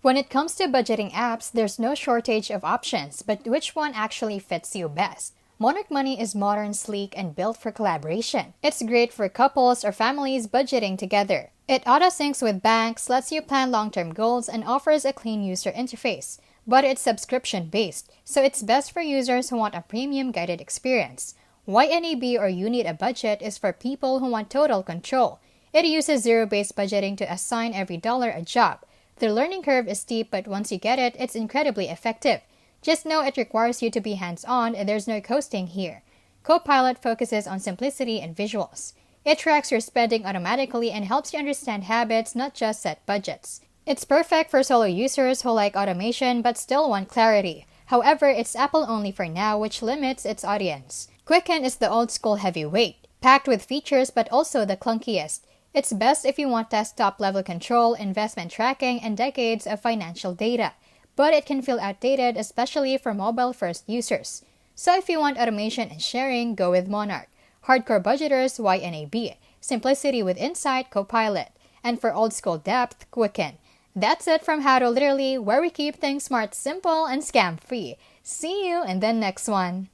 When it comes to budgeting apps, there's no shortage of options, but which one actually fits you best? Monarch Money is modern, sleek, and built for collaboration. It's great for couples or families budgeting together. It auto-syncs with banks, lets you plan long-term goals, and offers a clean user interface. But it's subscription-based, so it's best for users who want a premium guided experience. Ynab or You Need a Budget is for people who want total control. It uses zero-based budgeting to assign every dollar a job. The learning curve is steep, but once you get it, it's incredibly effective. Just know it requires you to be hands-on and there's no coasting here. Copilot focuses on simplicity and visuals. It tracks your spending automatically and helps you understand habits, not just set budgets. It's perfect for solo users who like automation but still want clarity. However, it's Apple only for now, which limits its audience. Quicken is the old-school heavyweight, packed with features but also the clunkiest. It's best if you want desktop-level control, investment tracking, and decades of financial data. But it can feel outdated, especially for mobile-first users. So if you want automation and sharing, go with Monarch. Hardcore budgeters, Ynab. Simplicity with insight, Copilot. And for old-school depth, Quicken. That's it from How to Literally, where we keep things smart, simple, and scam-free. See you in the next one.